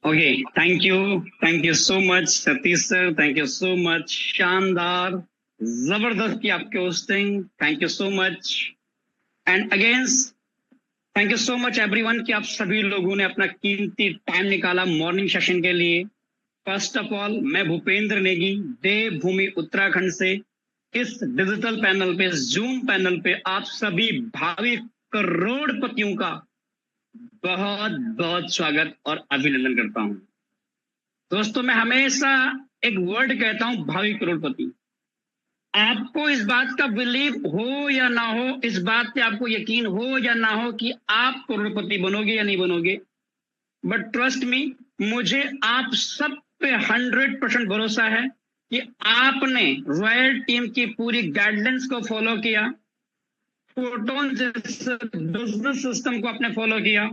Okay, thank you so much Satish sir, thank you so much, शानदार, जबरदस्त की आपके hosting, thank you so much. And again thank you so much everyone कि आप सभी लोगों ने अपना कीमती टाइम निकाला मॉर्निंग सेशन के लिए। फर्स्ट ऑफ ऑल मैं भूपेंद्र नेगी देवभूमि उत्तराखंड से इस डिजिटल पैनल पे, जूम पैनल पे आप सभी भावी करोड़पतियों का बहुत बहुत स्वागत और अभिनंदन करता हूं। दोस्तों मैं हमेशा एक वर्ड कहता हूं, भावी करोड़पति। आपको इस बात का बिलीव हो या ना हो, इस बात पे आपको यकीन हो या ना हो कि आप करोड़पति बनोगे या नहीं बनोगे, बट ट्रस्ट मी, मुझे आप सब पे 100% भरोसा है कि आपने रॉयल टीम की पूरी गाइडलाइंस को फॉलो किया, फोटोन जैसे बिजनेस सिस्टम को आपने फॉलो किया।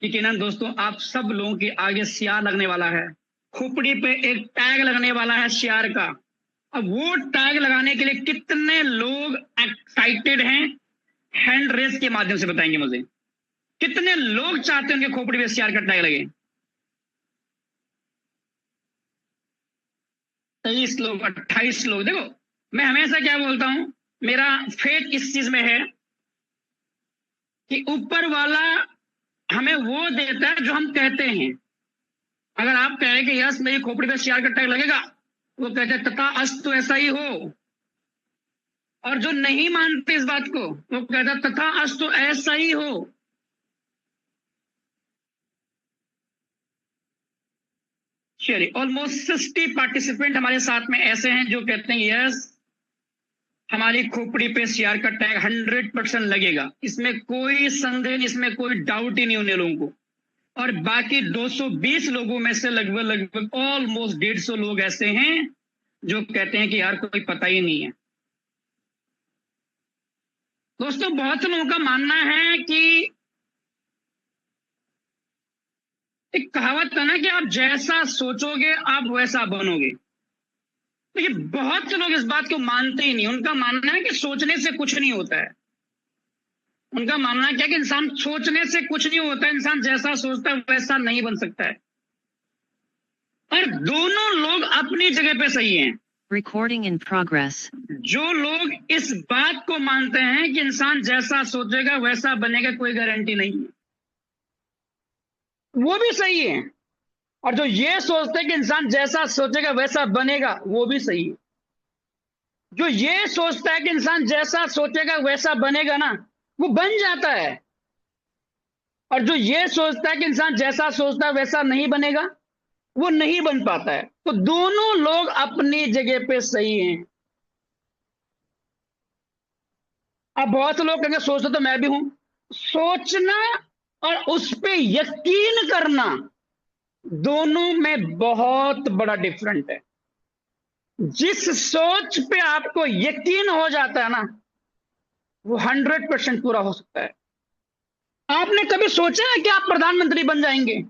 यकीनन दोस्तों आप सब लोगों के आगे सियार लगने वाला है, खोपड़ी पे एक टैग लगने वाला है सियार का। अब वो टैग लगाने के लिए कितने लोग एक्साइटेड हैं, हैंड रेस के माध्यम से बताएंगे मुझे। कितने लोग चाहते हैं उनके खोपड़ी पे सियार का टैग लगे? 23 लोग, 28 लोग। देखो मैं हमेशा क्या बोलता हूं, मेरा फेथ इस चीज में है कि ऊपर वाला हमें वो देता है जो हम कहते हैं। अगर आप कहें कि यस मेरी खोपड़ी पे सियार का टैग लगेगा, वो कहते हैं तथा अस्तु ऐसा ही हो। और जो नहीं मानते इस बात को, वो कहता है तथा अस्तु ऐसा ही हो। चलिए, ऑलमोस्ट 60 पार्टिसिपेंट हमारे साथ में ऐसे हैं जो कहते हैं यस हमारी खोपड़ी पे सियार का टैग 100% लगेगा। इसमें कोई संदेह नहीं, इसमें कोई डाउट ही नहीं उन लोगों को। और बाकी 220 लोगों में से लगभग ऑलमोस्ट 150 लोग ऐसे हैं जो कहते हैं कि यार कोई पता ही नहीं है। दोस्तों बहुत से लोगों का मानना है कि एक कहावत है ना कि आप जैसा सोचोगे आप वैसा बनोगे। लेकिन तो बहुत से लोग इस बात को मानते ही नहीं। उनका मानना है कि सोचने से कुछ नहीं होता है। उनका मानना क्या है कि इंसान सोचने से कुछ नहीं होता है, इंसान जैसा सोचता है वैसा नहीं बन सकता है। और दोनों लोग अपनी जगह पे सही हैं। Recording in progress. जो लोग इस बात को मानते हैं कि इंसान जैसा सोचेगा वैसा बनेगा, कोई गारंटी नहीं है, वो भी सही है। और जो ये सोचते हैं कि इंसान जैसा सोचेगा वैसा बनेगा, वो भी सही है। जो ये सोचता है कि इंसान जैसा सोचेगा वैसा बनेगा ना, वो बन जाता है। और जो ये सोचता है कि इंसान जैसा सोचता है वैसा नहीं बनेगा, वो नहीं बन पाता है। तो दोनों लोग अपनी जगह पे सही हैं। अब बहुत से लोग कहेंगे सोचते तो मैं भी हूं। सोचना और उस पे यकीन करना, दोनों में बहुत बड़ा डिफरेंट है। जिस सोच पे आपको यकीन हो जाता है ना, वो 100% पूरा हो सकता है। आपने कभी सोचा है कि आप प्रधानमंत्री बन जाएंगे?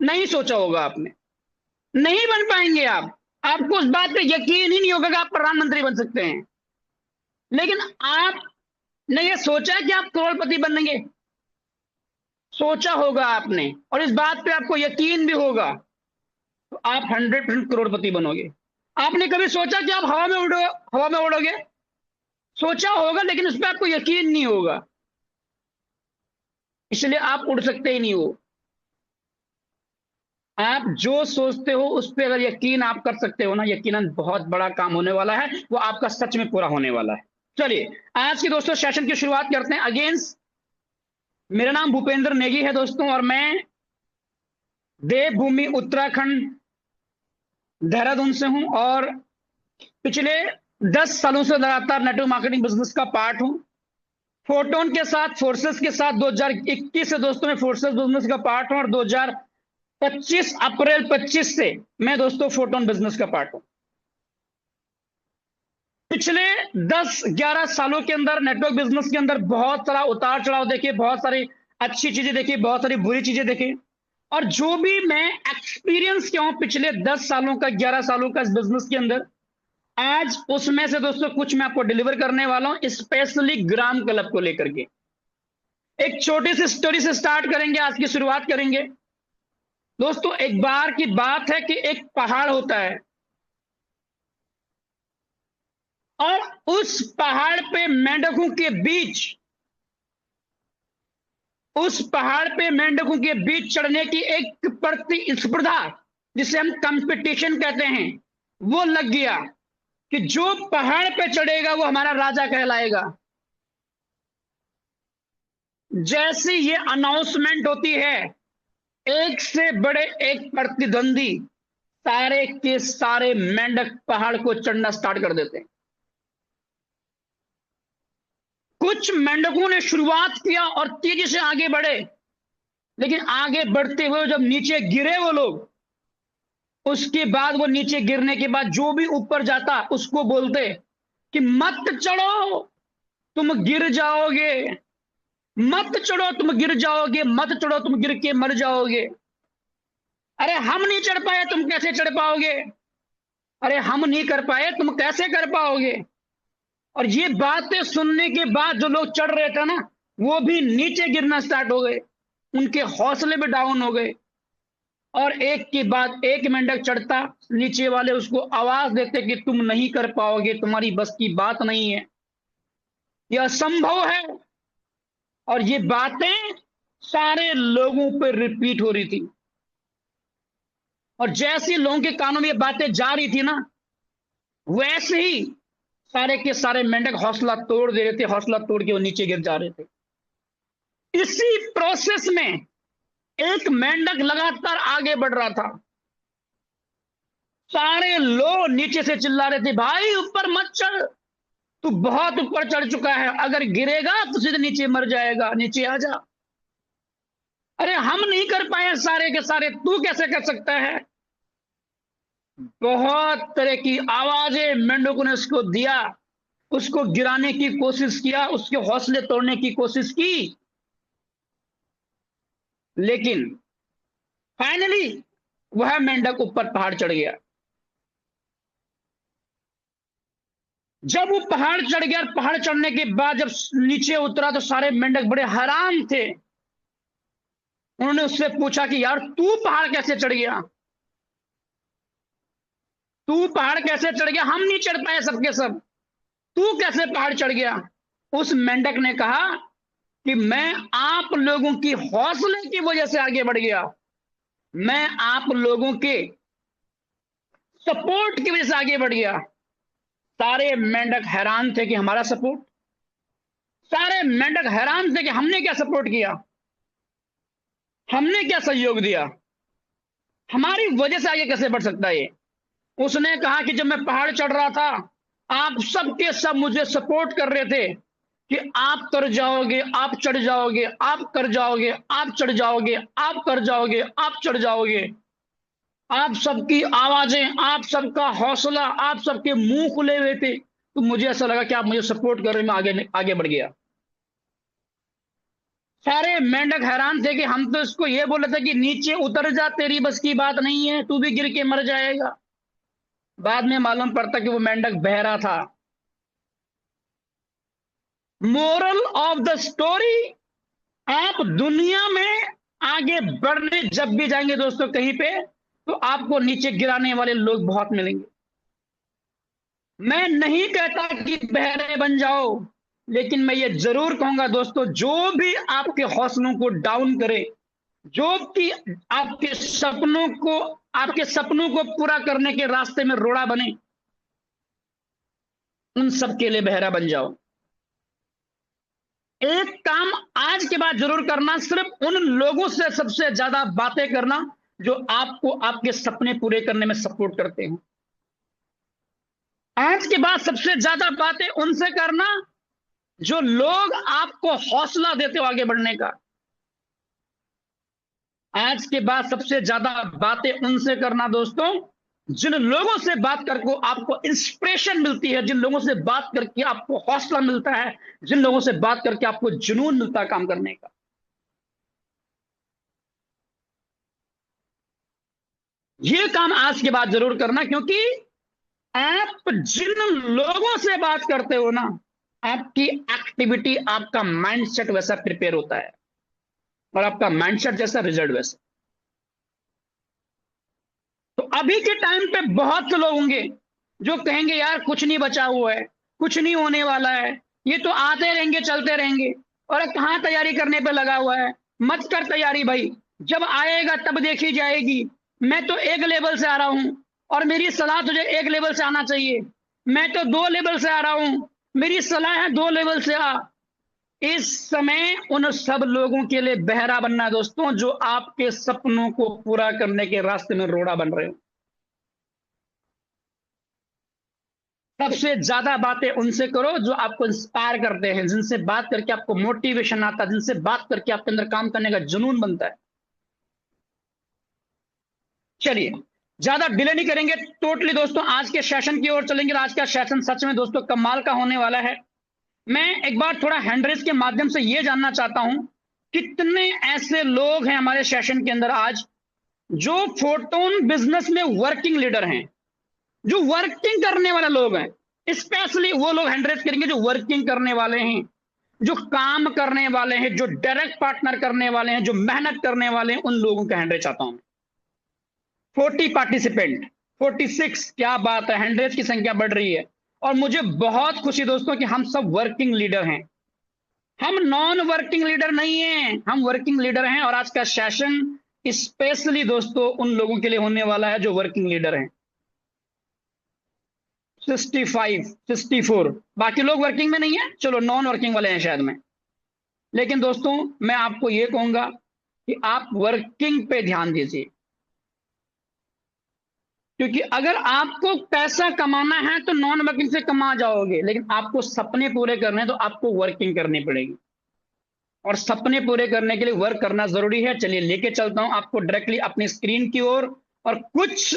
नहीं सोचा होगा आपने। नहीं बन पाएंगे आप। आपको उस बात पे यकीन ही नहीं होगा कि आप प्रधानमंत्री बन सकते हैं। लेकिन आपने ये सोचा है कि आप करोड़पति बनेंगे? सोचा होगा आपने, और इस बात पे आपको यकीन भी होगा, तो आप 100% करोड़पति बनोगे। आपने कभी सोचा कि आप हवा में उड़ोगे? सोचा होगा, लेकिन उस पर आपको यकीन नहीं होगा, इसलिए आप उड़ सकते ही नहीं हो। आप जो सोचते हो उस पर अगर यकीन आप कर सकते हो ना, यकीनन बहुत बड़ा काम होने वाला है, वो आपका सच में पूरा होने वाला है। चलिए आज की दोस्तों सेशन की शुरुआत करते हैं। अगेंस्ट मेरा नाम भूपेंद्र नेगी है दोस्तों, और मैं देवभूमि उत्तराखंड देहरादून से हूं, और पिछले 10 सालों से लगातार नेटवर्क मार्केटिंग बिजनेस का पार्ट हूं। फोटोन के साथ, फोर्सेस के साथ 2021 से दोस्तों मैं फोर्सेस बिजनेस का पार्ट हूं, और 2025 अप्रैल 25 से मैं दोस्तों फोटोन बिजनेस का पार्ट हूं। पिछले 10-11 सालों के अंदर नेटवर्क बिजनेस के अंदर बहुत सारा उतार चढ़ाव देखे, बहुत सारी अच्छी चीजें देखी, बहुत सारी बुरी चीजें देखी। और जो भी मैं एक्सपीरियंस किया हूं पिछले 10 सालों का, 11 सालों का इस बिजनेस के अंदर, आज उसमें से दोस्तों कुछ मैं आपको डिलीवर करने वाला हूं, स्पेशली ग्राम क्लब को लेकर के। एक छोटी सी स्टोरी से स्टार्ट करेंगे, आज की शुरुआत करेंगे। दोस्तों एक बार की बात है कि एक पहाड़ होता है और उस पहाड़ पे मेंढकों के बीच उस पहाड़ पे मेंढकों के बीच चढ़ने की एक प्रतिस्पर्धा, जिसे हम कंपटीशन कहते हैं, वो लग गया कि जो पहाड़ पे चढ़ेगा वो हमारा राजा कहलाएगा। जैसी ये अनाउंसमेंट होती है, एक से बड़े एक प्रतिद्वंदी सारे के सारे मेंढक पहाड़ को चढ़ना स्टार्ट कर देते हैं। कुछ मेंढकों ने शुरुआत किया और तेजी से आगे बढ़े, लेकिन आगे बढ़ते हुए जब नीचे गिरे वो लोग, उसके बाद वो नीचे गिरने के बाद जो भी ऊपर जाता उसको बोलते कि मत चढ़ो, तुम गिर जाओगे, मत चढ़ो तुम गिर जाओगे, मत चढ़ो तुम गिर के मर जाओगे। अरे हम नहीं चढ़ पाए, तुम कैसे चढ़ पाओगे? अरे हम नहीं कर पाए, तुम कैसे कर पाओगे? और ये बातें सुनने के बाद जो लोग चढ़ रहे थे ना, वो भी नीचे गिरना स्टार्ट हो गए, उनके हौसले भी डाउन हो गए। और एक के बाद एक मेंढक चढ़ता, नीचे वाले उसको आवाज देते कि तुम नहीं कर पाओगे, तुम्हारी बस की बात नहीं है, यह असंभव है। और ये बातें सारे लोगों पर रिपीट हो रही थी, और जैसे लोगों के कानों में ये बातें जा रही थी ना, वैसे ही सारे के सारे मेंढक हौसला तोड़ दे रहे थे, हौसला तोड़ के वो नीचे गिर जा रहे थे। इसी प्रोसेस में एक मेंढक लगातार आगे बढ़ रहा था। सारे लोग नीचे से चिल्ला रहे थे, भाई ऊपर मत चढ़, तू बहुत ऊपर चढ़ चुका है, अगर गिरेगा तो सीधे नीचे मर जाएगा, नीचे आ जा। अरे हम नहीं कर पाए सारे के सारे, तू कैसे कर सकता है? बहुत तरह की आवाजें मेंढकों ने उसको दिया, उसको गिराने की कोशिश किया, उसके हौसले तोड़ने की कोशिश की, लेकिन फाइनली वह मेंढक ऊपर पहाड़ चढ़ गया। जब वो पहाड़ चढ़ गया, पहाड़ चढ़ने के बाद जब नीचे उतरा तो सारे मेंढक बड़े हैरान थे। उन्होंने उससे पूछा कि यार तू पहाड़ कैसे चढ़ गया, तू पहाड़ कैसे चढ़ गया, हम नहीं चढ़ पाए सबके सब, तू कैसे पहाड़ चढ़ गया? उस मेंढक ने कहा कि मैं आप लोगों की हौसले की वजह से आगे बढ़ गया, मैं आप लोगों के सपोर्ट की वजह से आगे बढ़ गया। सारे मेंढक हैरान थे कि हमारा सपोर्ट, सारे मेंढक हैरान थे कि हमने क्या सपोर्ट किया, हमने क्या सहयोग दिया, हमारी वजह से आगे कैसे बढ़ सकता है ये? उसने कहा कि जब मैं पहाड़ चढ़ रहा था, आप सब के सब मुझे सपोर्ट कर रहे थे कि आप कर जाओगे, आप चढ़ जाओगे, आप कर जाओगे, आप चढ़ जाओगे, आप कर जाओगे, आप चढ़ जाओगे। आप सबकी आवाजें, आप सबका हौसला, आप सबके मुंह खुले हुए थे, तो मुझे ऐसा लगा कि आप मुझे सपोर्ट कर रहे, मैं आगे आगे बढ़ गया। सारे मेंढक हैरान थे कि हम तो इसको ये बोले थे कि नीचे उतर जा, तेरी बस की बात नहीं है, तू भी गिर के मर जाएगा। बाद में मालूम पड़ता कि वो मेंढक बहरा था। मोरल ऑफ द स्टोरी, आप दुनिया में आगे बढ़ने जब भी जाएंगे दोस्तों कहीं पे, तो आपको नीचे गिराने वाले लोग बहुत मिलेंगे। मैं नहीं कहता कि बहरे बन जाओ, लेकिन मैं ये जरूर कहूंगा दोस्तों, जो भी आपके हौसलों को डाउन करे, जो कि आपके सपनों को पूरा करने के रास्ते में रोड़ा बने, उन सब के लिए बहरा बन जाओ। एक काम आज के बाद जरूर करना, सिर्फ उन लोगों से सबसे ज्यादा बातें करना जो आपको आपके सपने पूरे करने में सपोर्ट करते हैं। आज के बाद सबसे ज्यादा बातें उनसे करना जो लोग आपको हौसला देते हो आगे बढ़ने का। आज के बाद सबसे ज्यादा बातें उनसे करना दोस्तों, जिन लोगों से बात करके आपको इंस्पिरेशन मिलती है, जिन लोगों से बात करके आपको हौसला मिलता है, जिन लोगों से बात करके आपको जुनून मिलता है काम करने का। ये काम आज के बाद जरूर करना, क्योंकि आप जिन लोगों से बात करते हो ना, आपकी एक्टिविटी, आपका माइंडसेट वैसा प्रिपेयर होता है, और आपका माइंडसेट जैसा रिजल्ट वैसा। अभी के टाइम पे बहुत से लोग होंगे जो कहेंगे यार कुछ नहीं बचा हुआ है, कुछ नहीं होने वाला है, ये तो आते रहेंगे चलते रहेंगे, और कहाँ तैयारी करने पे लगा हुआ है। मत कर तैयारी भाई, जब आएगा तब देखी जाएगी। मैं तो एक लेवल से आ रहा हूं और मेरी सलाह तुझे एक लेवल से आना चाहिए। मैं तो 2 लेवल से आ रहा हूं, मेरी सलाह है 2 लेवल से आ। इस समय उन सब लोगों के लिए बहरा बनना दोस्तों जो आपके सपनों को पूरा करने के रास्ते में रोड़ा बन रहे हो। सबसे ज्यादा बातें उनसे करो जो आपको इंस्पायर करते हैं, जिनसे बात करके आपको मोटिवेशन आता है, जिनसे बात करके आपके अंदर काम करने का जुनून बनता है। चलिए ज्यादा डिले नहीं करेंगे, टोटली दोस्तों आज के सेशन की ओर चलेंगे। आज का सेशन सच में दोस्तों कमाल का होने वाला है। मैं एक बार थोड़ा हैंड रेज के माध्यम से यह जानना चाहता हूं, कितने ऐसे लोग हैं हमारे सेशन के अंदर आज जो फोटोन बिजनेस में वर्किंग लीडर हैं, जो वर्किंग करने वाले लोग हैं। स्पेशली वो लोग हैंड रेज करेंगे जो वर्किंग करने वाले हैं, जो काम करने वाले हैं, जो डायरेक्ट पार्टनर करने वाले हैं, जो मेहनत करने वाले हैं। उन लोगों का हैंड रेज चाहता हूं। 40 पार्टिसिपेंट, 46, क्या बात है, हैंड रेज की संख्या बढ़ रही है। और मुझे बहुत खुशी दोस्तों कि हम सब वर्किंग लीडर हैं, हम नॉन वर्किंग लीडर नहीं हैं, हम वर्किंग लीडर हैं। और आज का सेशन स्पेशली दोस्तों उन लोगों के लिए होने वाला है जो वर्किंग लीडर हैं। 65, 64, बाकी लोग वर्किंग में नहीं है, चलो नॉन वर्किंग वाले हैं शायद में। लेकिन दोस्तों मैं आपको यह कहूंगा कि आप वर्किंग पे ध्यान दीजिए, क्योंकि अगर आपको पैसा कमाना है तो नॉन वर्किंग से कमा जाओगे, लेकिन आपको सपने पूरे करने हैं तो आपको वर्किंग करनी पड़ेगी। और सपने पूरे करने के लिए वर्क करना जरूरी है। चलिए लेके चलता हूं आपको डायरेक्टली अपनी स्क्रीन की ओर और कुछ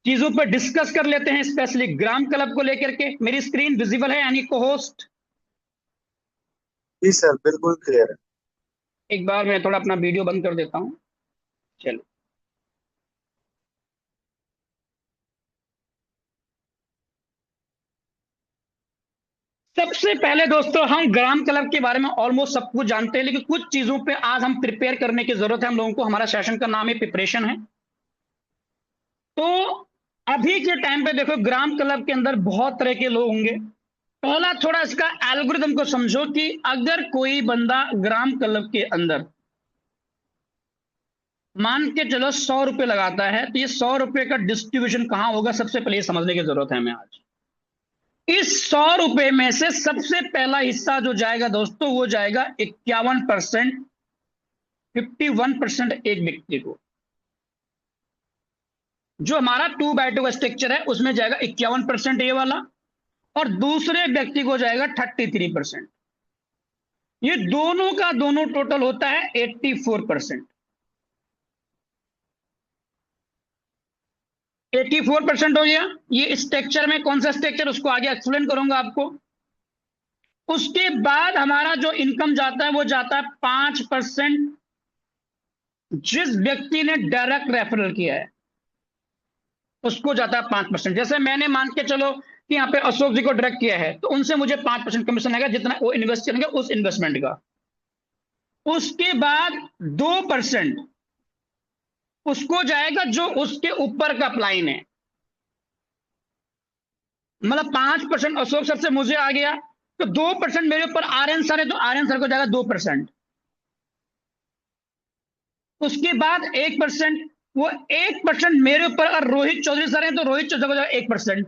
चीजों पर डिस्कस कर लेते हैं, स्पेशली ग्राम क्लब को लेकर के। मेरी स्क्रीन विजिबल है यानी को होस्ट? जी सर, बिल्कुल क्लियर है। एक बार मैं थोड़ा अपना वीडियो बंद कर देता हूं। चलो सबसे पहले दोस्तों हम ग्राम क्लब के बारे में ऑलमोस्ट सब कुछ जानते हैं, लेकिन कुछ चीजों पे आज हम प्रिपेयर करने की जरूरत है हम लोगों को। हमारा सेशन का नाम है प्रिपरेशन है। तो अभी के टाइम पे देखो ग्राम क्लब के अंदर बहुत तरह के लोग होंगे। पहला थोड़ा इसका एल्गोरिथम को समझो कि अगर कोई बंदा ग्राम क्लब के अंदर मान के चलो 100 रुपए लगाता है, तो ये 100 रुपए का डिस्ट्रीब्यूशन कहां होगा, सबसे पहले समझने की जरूरत है हमें आज। इस 100 रुपए में से सबसे पहला हिस्सा जो जाएगा दोस्तों वो जाएगा 51%, 51% एक व्यक्ति को। जो हमारा 2/2 का स्ट्रक्चर है उसमें जाएगा 51% ये वाला, और दूसरे व्यक्ति को जाएगा 33%। ये दोनों का दोनों टोटल होता है 84%। 84% हो गया। ये स्ट्रक्चर में कौन सा स्ट्रक्चर उसको आगे एक्सप्लेन करूंगा आपको। उसके बाद हमारा जो इनकम जाता है वो जाता है 5%, जिस व्यक्ति ने डायरेक्ट रेफरल किया है उसको जाता है 5%। जैसे मैंने मान के चलो कि यहाँ पे अशोक जी को डायरेक्ट किया है तो उनसे मुझे 5% कमीशन आएगा, जितना वो इन्वेस्ट करेंगे उस इन्वेस्टमेंट का। उसके बाद 2% उसको जाएगा जो उसके ऊपर का अपलाइन है, मतलब 5% अशोक सर से मुझे आ गया तो 2% मेरे ऊपर आर्यन सर है तो आर्यन सर को जाएगा 2%। उसके बाद 1%, वो 1% मेरे ऊपर अगर रोहित चौधरी सर है तो रोहित चौधरी को जाएगा 1%।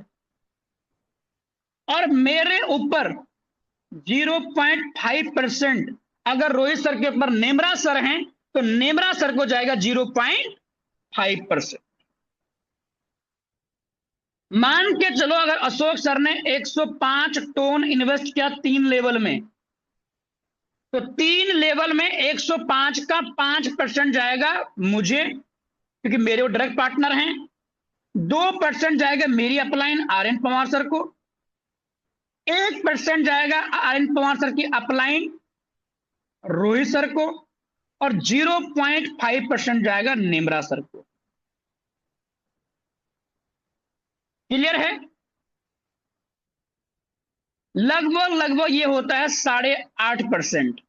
और मेरे ऊपर 0.5% अगर रोहित सर के ऊपर नेमरा सर हैं तो नेमरा सर को जाएगा 0.5%। मान के चलो अगर अशोक सर ने 105 टोन इन्वेस्ट किया 3 लेवल में, तो 3 लेवल में 105 का 5% जाएगा मुझे, क्योंकि मेरे वो डायरेक्ट पार्टनर हैं। 2% जाएगा मेरी अपलाइन आर्यन पवार सर को, 1% जाएगा आर्यन पवार सर की अपलाइन रोहित सर को, और 0.5% जाएगा नेमरा सर को। क्लियर है? लगभग ये होता है 8.5%।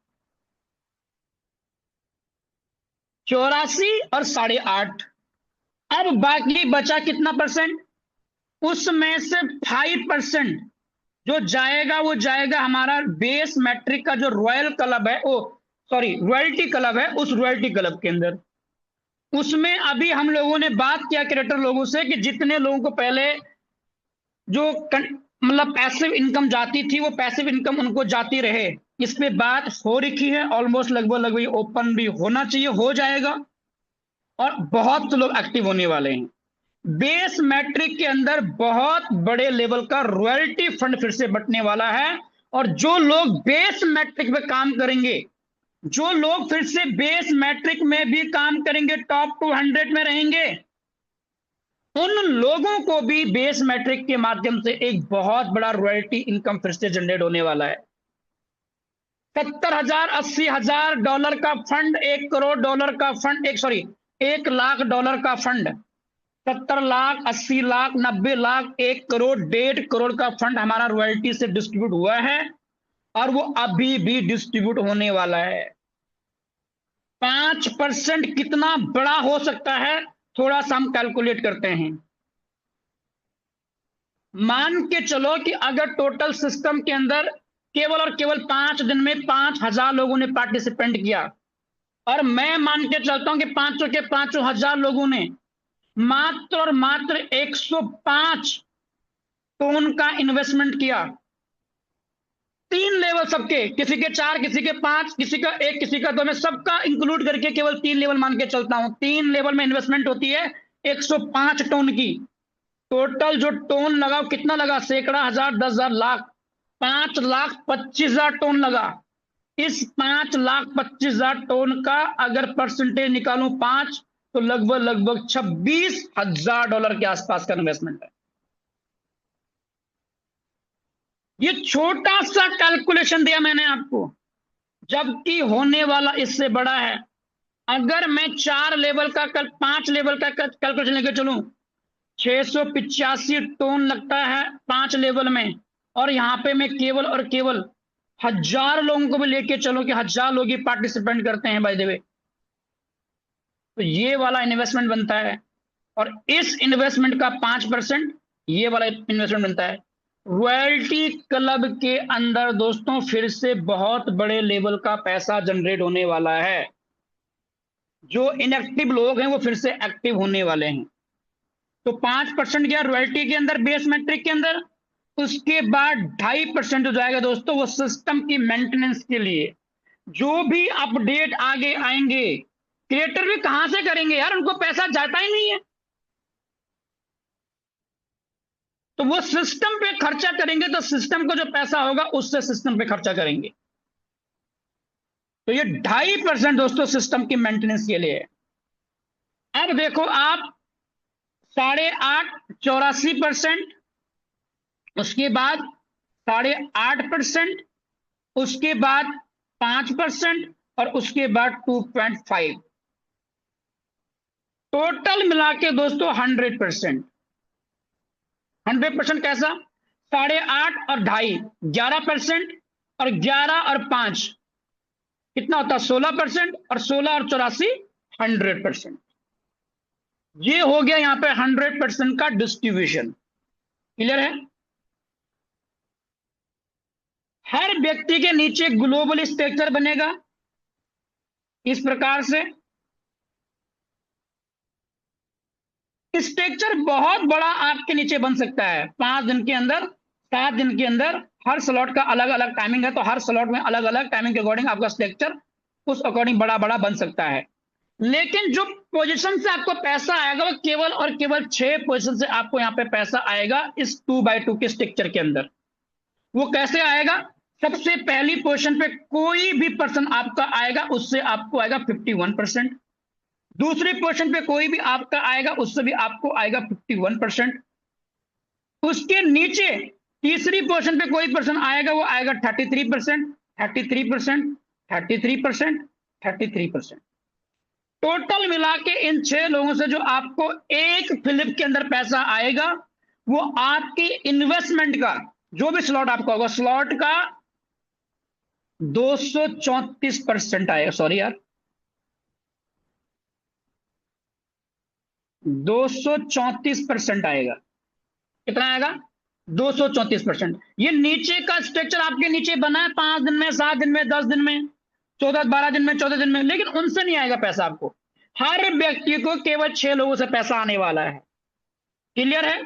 84 और 8.5, अब बाकी बचा कितना परसेंट? उसमें से 5% जो जाएगा वो जाएगा हमारा बेस मैट्रिक का जो रॉयल क्लब है, ओ सॉरी रॉयल्टी क्लब है, उस रॉयल्टी क्लब के अंदर। उसमें अभी हम लोगों ने बात किया क्रिएटर लोगों से कि जितने लोगों को पहले जो मतलब पैसिव इनकम जाती थी वो पैसिव इनकम उनको जाती रहे। इस पे बात हो रखी है, ऑलमोस्ट लगभग ओपन भी होना चाहिए, हो जाएगा और बहुत लोग एक्टिव होने वाले हैं। बेस मैट्रिक के अंदर बहुत बड़े लेवल का रॉयल्टी फंड फिर से बटने वाला है। और जो लोग बेस मैट्रिक पे काम करेंगे, जो लोग फिर से बेस मैट्रिक में भी काम करेंगे, टॉप 200 में रहेंगे, उन लोगों को भी बेस मैट्रिक के माध्यम से एक बहुत बड़ा रॉयल्टी इनकम फिर से जनरेट होने वाला है। 70,000 80,000 डॉलर का फंड, $1 करोड़ का फंड, $1 लाख का फंड, 70 लाख 80 लाख 90 लाख 1 करोड़ 1.5 करोड़ का फंड हमारा रॉयल्टी से डिस्ट्रीब्यूट हुआ है और वो अभी भी डिस्ट्रीब्यूट होने वाला है। 5% कितना बड़ा हो सकता है, थोड़ा सा हम कैलकुलेट करते हैं। मान के चलो कि अगर टोटल सिस्टम के अंदर केवल और केवल 5 दिन में 5,000 लोगों ने पार्टिसिपेंट किया, और मैं मान के चलता हूं कि 500 के 5,000 लोगों ने मात्र और मात्र 105 टोन का इन्वेस्टमेंट किया। 3 लेवल सबके, किसी के 4, किसी के 5, किसी का 1, किसी का 2, मैं सबका इंक्लूड करके केवल 3 लेवल मान के चलता हूं। 3 लेवल में इन्वेस्टमेंट होती है 105 टोन की। टोटल जो टोन लगा कितना लगा? सैकड़ा, हजार, 10,000, लाख, 5,25,000 टोन लगा। इस 5,25,000 टोन का अगर परसेंटेज निकालूं 5, तो लगभग $26,000 के आसपास का इन्वेस्टमेंट है। ये छोटा सा कैलकुलेशन दिया मैंने आपको, जबकि होने वाला इससे बड़ा है। अगर मैं 4 लेवल का 5 लेवल का कैलकुलेशन लेके चलूं, 685 टोन लगता है 5 लेवल में, और यहां पे मैं केवल और केवल 1,000 लोगों को भी लेके चलो कि 1,000 लोग ही पार्टिसिपेंट करते हैं बाय द वे, तो ये वाला इन्वेस्टमेंट बनता है। और इस इन्वेस्टमेंट का 5% ये वाला इन्वेस्टमेंट बनता है। रॉयल्टी क्लब के अंदर दोस्तों फिर से बहुत बड़े लेवल का पैसा जनरेट होने वाला है। जो इनएक्टिव लोग हैं वो फिर से एक्टिव होने वाले हैं। तो 5% गया रॉयल्टी के अंदर, बेस मैट्रिक के अंदर। उसके बाद 2.5% हो जाएगा दोस्तों वो सिस्टम की मेंटेनेंस के लिए। जो भी अपडेट आगे आएंगे, क्रिएटर भी कहां से करेंगे यार, उनको पैसा जाता ही नहीं है, तो वो सिस्टम पे खर्चा करेंगे, तो सिस्टम को जो पैसा होगा उससे सिस्टम पे खर्चा करेंगे। तो ये 2.5% दोस्तों सिस्टम की मेंटेनेंस के लिए है। अब देखो आप 8.5 84%, उसके बाद 8.5%, उसके बाद 5%, और उसके बाद 2.5, टोटल मिला के दोस्तों 100%। 100% कैसा? 8.5 और 2.5, 11%, और 11 और 5 कितना होता है? 16%, और 16 और 84 100%। ये हो गया यहां पे 100% का डिस्ट्रीब्यूशन। क्लियर है? हर व्यक्ति के नीचे ग्लोबल स्ट्रक्चर बनेगा इस प्रकार से। स्ट्रक्चर बहुत बड़ा आपके नीचे बन सकता है। 5 दिन के अंदर, 7 दिन के अंदर, हर स्लॉट का अलग अलग टाइमिंग है, तो हर स्लॉट में अलग अलग टाइमिंग के अकॉर्डिंग आपका स्ट्रक्चर उस अकॉर्डिंग बड़ा बड़ा बन सकता है। लेकिन जो पोजीशन से आपको पैसा आएगा वो केवल और केवल 6 पोजीशन से आपको यहाँ पे पैसा आएगा इस 2x2 के स्ट्रक्चर के अंदर। वो कैसे आएगा? सबसे पहली पोजीशन पे कोई भी पर्सन आपका आएगा, उससे आपको आएगा 51%। दूसरी पोजीशन पे कोई भी आपका आएगा, उससे भी आपको आएगा 51%। उसके नीचे तीसरी पोजीशन पे कोई पर्सन आएगा, वो आएगा 33%, 33%, 33%, 33%। टोटल मिला के इन 6 लोगों से जो आपको एक फ्लिप के अंदर पैसा आएगा, वो आपके इन्वेस्टमेंट का जो भी स्लॉट आपका होगा, स्लॉट का 234% आएगा। सॉरी यार, 234% आएगा। कितना आएगा? 234%। ये नीचे का स्ट्रक्चर आपके नीचे बना है 5 दिन में, 7 दिन में, 10 दिन में, 14 12 दिन में, 14 दिन में, लेकिन उनसे नहीं आएगा पैसा आपको। हर व्यक्ति को केवल 6 लोगों से पैसा आने वाला है। क्लियर है?